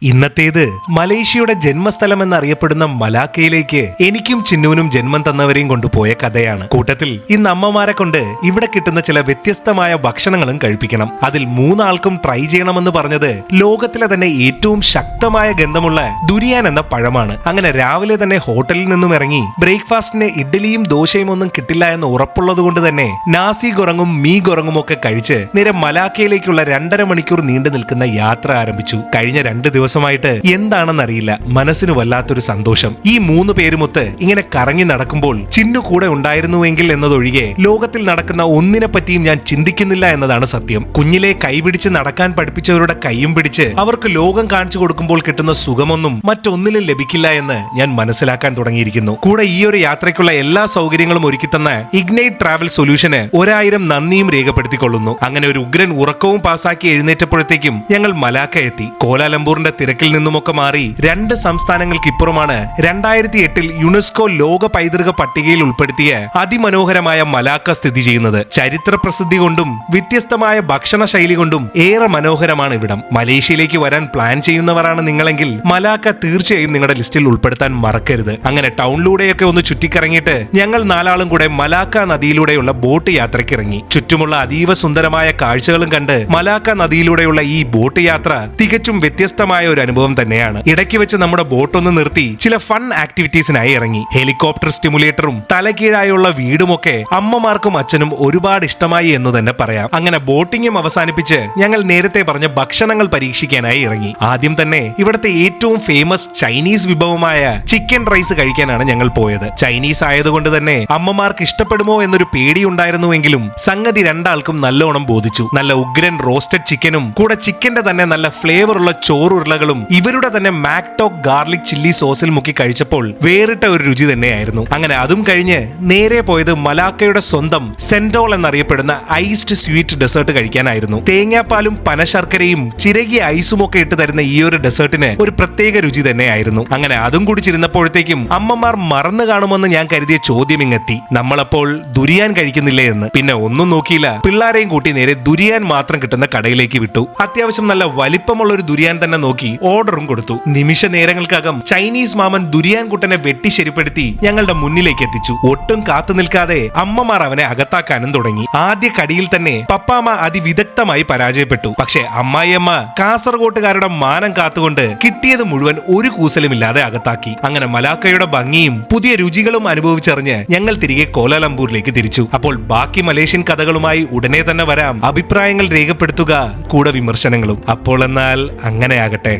ഇന്നത്തേത് മലേഷ്യയുടെ ജന്മസ്ഥലം എന്നറിയപ്പെടുന്ന മലാക്കയിലേക്ക് എനിക്കും ചിന്നുവിനും ജന്മം തന്നവരെയും കൊണ്ടുപോയ കഥയാണ്. കൂട്ടത്തിൽ ഇന്ന് അമ്മമാരെ കൊണ്ട് ഇവിടെ കിട്ടുന്ന ചില വ്യത്യസ്തമായ ഭക്ഷണങ്ങളും കഴിപ്പിക്കണം. അതിൽ മൂന്നാൾക്കും ട്രൈ ചെയ്യണമെന്ന് പറഞ്ഞത് ലോകത്തിലെ തന്നെ ഏറ്റവും ശക്തമായ ഗന്ധമുള്ള ദുരിയാൻ എന്ന പഴമാണ്. അങ്ങനെ രാവിലെ തന്നെ ഹോട്ടലിൽ നിന്നും ഇറങ്ങി ബ്രേക്ക്ഫാസ്റ്റിന് ഇഡ്ഡലിയും ദോശയും ഒന്നും കിട്ടില്ല എന്ന് ഉറപ്പുള്ളത് കൊണ്ട് തന്നെ നാസി ഗൊറങ്ങും മീ ഗൊറങ്ങും ഒക്കെ കഴിച്ച് നേരെ മലാക്കയിലേക്കുള്ള 2.5 മണിക്കൂർ നീണ്ടു നിൽക്കുന്ന യാത്ര ആരംഭിച്ചു. കഴിഞ്ഞ 2 ദിവസമായിട്ട് എന്താണെന്നറിയില്ല, മനസ്സിന് വല്ലാത്തൊരു സന്തോഷം. ഈ 3 പേരുമൊത്ത് ഇങ്ങനെ കറങ്ങി നടക്കുമ്പോൾ ചിന്നു കൂടെ ഉണ്ടായിരുന്നുവെങ്കിൽ എന്നതൊഴികെ ലോകത്തിൽ നടക്കുന്ന ഒന്നിനെ പറ്റിയും ഞാൻ ചിന്തിക്കുന്നില്ല എന്നതാണ് സത്യം. കുഞ്ഞിലെ കൈപിടിച്ച് നടക്കാൻ പഠിപ്പിച്ചവരുടെ കൈയും പിടിച്ച് അവർക്ക് ലോകം കാണിച്ചു കൊടുക്കുമ്പോൾ കിട്ടുന്ന സുഖമൊന്നും മറ്റൊന്നിലും ലഭിക്കില്ല എന്ന് ഞാൻ മനസ്സിലാക്കാൻ തുടങ്ങിയിരിക്കുന്നു. കൂടെ ഈ ഒരു യാത്രയ്ക്കുള്ള എല്ലാ സൗകര്യങ്ങളും ഒരുക്കിത്തന്ന ഇഗ്നൈറ്റ് ട്രാവൽ സൊല്യൂഷന് 1000 നന്ദിയും രേഖപ്പെടുത്തിക്കൊള്ളുന്നു. അങ്ങനെ ഒരു ഉഗ്രൻ ഉറക്കവും പാസാക്കി എഴുന്നേറ്റപ്പോഴത്തേക്കും ഞങ്ങൾ മലാക്ക എത്തി. കോലാലംപൂറിന്റെ തിരക്കിൽ നിന്നുമൊക്കെ മാറി 2 സംസ്ഥാനങ്ങൾക്ക് ഇപ്പുറമാണ് 2008 യുനെസ്കോ ലോക പൈതൃക പട്ടികയിൽ ഉൾപ്പെടുത്തിയ അതിമനോഹരമായ മലാക്ക സ്ഥിതി ചെയ്യുന്നത്. ചരിത്ര പ്രസിദ്ധി കൊണ്ടും വ്യത്യസ്തമായ ഭക്ഷണ ശൈലി കൊണ്ടും ഏറെ മനോഹരമാണ് ഇവിടം. മലേഷ്യയിലേക്ക് വരാൻ പ്ലാൻ ചെയ്യുന്നവരാണ് നിങ്ങളെങ്കിൽ മലാക്ക തീർച്ചയായും നിങ്ങളുടെ ലിസ്റ്റിൽ ഉൾപ്പെടുത്താൻ മറക്കരുത്. അങ്ങനെ ടൗണിലൂടെയൊക്കെ ഒന്ന് ചുറ്റിക്കറങ്ങിയിട്ട് ഞങ്ങൾ 4 ആളും കൂടെ മലാക്ക നദിയിലൂടെയുള്ള ബോട്ട് യാത്രയ്ക്ക് ഇറങ്ങി. ചുറ്റുമുള്ള അതീവ സുന്ദരമായ കാഴ്ചകളും കണ്ട് മലാക്ക നദിയിലൂടെയുള്ള ഈ ബോട്ട് യാത്ര തികച്ചും വ്യത്യസ്തമായ ഒരു അനുഭവം തന്നെയാണ്. ഇടയ്ക്ക് വെച്ച് നമ്മുടെ ബോട്ടൊന്ന് നിർത്തി ചില ഫൺ ആക്ടിവിറ്റീസിനായി ഇറങ്ങി. ഹെലികോപ്റ്റർ സ്റ്റിമുലേറ്ററും തലകീഴായുള്ള വീടുമൊക്കെ അമ്മമാർക്കും അച്ഛനും ഒരുപാട് ഇഷ്ടമായി എന്ന് തന്നെ പറയാം. അങ്ങനെ ബോട്ടിങ്ങും അവസാനിപ്പിച്ച് ഞങ്ങൾ നേരത്തെ പറഞ്ഞ ഭക്ഷണങ്ങൾ പരീക്ഷിക്കാനായി ഇറങ്ങി. ആദ്യം തന്നെ ഇവിടുത്തെ ഏറ്റവും ഫേമസ് ചൈനീസ് വിഭവമായ ചിക്കൻ റൈസ് കഴിക്കാനാണ് ഞങ്ങൾ പോയത്. ചൈനീസ് ആയതുകൊണ്ട് തന്നെ അമ്മമാർക്ക് ഇഷ്ടപ്പെടുമോ എന്നൊരു പേടിയുണ്ടായിരുന്നുവെങ്കിലും സംഗതി 2 ആൾക്കും നല്ലോണം ബോധിച്ചു. നല്ല ഉഗ്രൻ റോസ്റ്റഡ് ചിക്കനും കൂടെ ചിക്കന്റെ തന്നെ നല്ല ഫ്ലേവറുള്ള ചോറുരുളകളും ഇവരുടെ തന്നെ മാക്ടോക് ഗാർലിക് ചില്ലി സോസിൽ മുക്കി കഴിച്ചപ്പോൾ വേറിട്ട ഒരു രുചി തന്നെയായിരുന്നു. അങ്ങനെ അതും കഴിഞ്ഞ് നേരെ പോയത് മലാക്കയുടെ സ്വന്തം സെന്റോൾ എന്നറിയപ്പെടുന്ന ഐസ്ഡ് സ്വീറ്റ് ഡെസേർട്ട് കഴിക്കാനായിരുന്നു. തേങ്ങാപ്പാലും പനശർക്കരയും ചിരകിയ ഐസും ഒക്കെ ഇട്ട് തരുന്ന ഈ ഒരു ഡെസേർട്ടിന് ഒരു പ്രത്യേക രുചി തന്നെയായിരുന്നു. അങ്ങനെ അതും കുടിച്ചിരുന്നപ്പോഴത്തേക്കും അമ്മമാർ മറന്നു കാണുമെന്ന് ഞാൻ കരുതിയ ചോദ്യം ഇങ്ങെത്തി. നമ്മളപ്പോൾ ദുരിയാൻ കഴിക്കുന്നില്ലേ എന്ന്. പിന്നെ ഒന്നും നോക്കിയില്ല, പിള്ളാരെയും കൂട്ടി നേരെ ദുരിയാൻ മാത്രം കിട്ടുന്ന കടയിലേക്ക് വിട്ടു. അത്യാവശ്യം നല്ല വലിപ്പമുള്ള ഒരു ദുരിയാൻ തന്നെ നോക്കി ഓർഡറും കൊടുത്തു. നിമിഷ നേരങ്ങൾക്കകം ചൈനീസ് മാമൻ ദുരിയാൻ കുട്ടനെ വെട്ടി ശരിപ്പെടുത്തി ഞങ്ങളുടെ മുന്നിലേക്ക് എത്തിച്ചു. ഒട്ടും കാത്തു നിൽക്കാതെ അമ്മമാർ അവനെ അകത്താക്കാനും തുടങ്ങി. ആദ്യ കടിയിൽ തന്നെ പപ്പാമ്മ അതിവിദഗ്ധമായി പരാജയപ്പെട്ടു. പക്ഷെ അമ്മായിയമ്മ കാസർഗോട്ടുകാരുടെ മാനം കാത്തുകൊണ്ട് കിട്ടിയത് മുഴുവൻ ഒരു കൂസലുമില്ലാതെ അകത്താക്കി. അങ്ങനെ മലാക്കയുടെ ഭംഗിയും പുതിയ രുചികളും അനുഭവിച്ചറിഞ്ഞ് ഞങ്ങൾ തിരികെ കോലാലംപൂരിലേക്ക് തിരിച്ചു. അപ്പോൾ ബാക്കി മലേഷ്യൻ കഥകളുമായി ഉടനെ തന്നെ വരാം. അഭിപ്രായങ്ങൾ രേഖപ്പെടുത്തുക, കൂടെ വിമർശനങ്ങളും. അപ്പോൾ എന്നാൽ അങ്ങനെ ആകട്ടെ.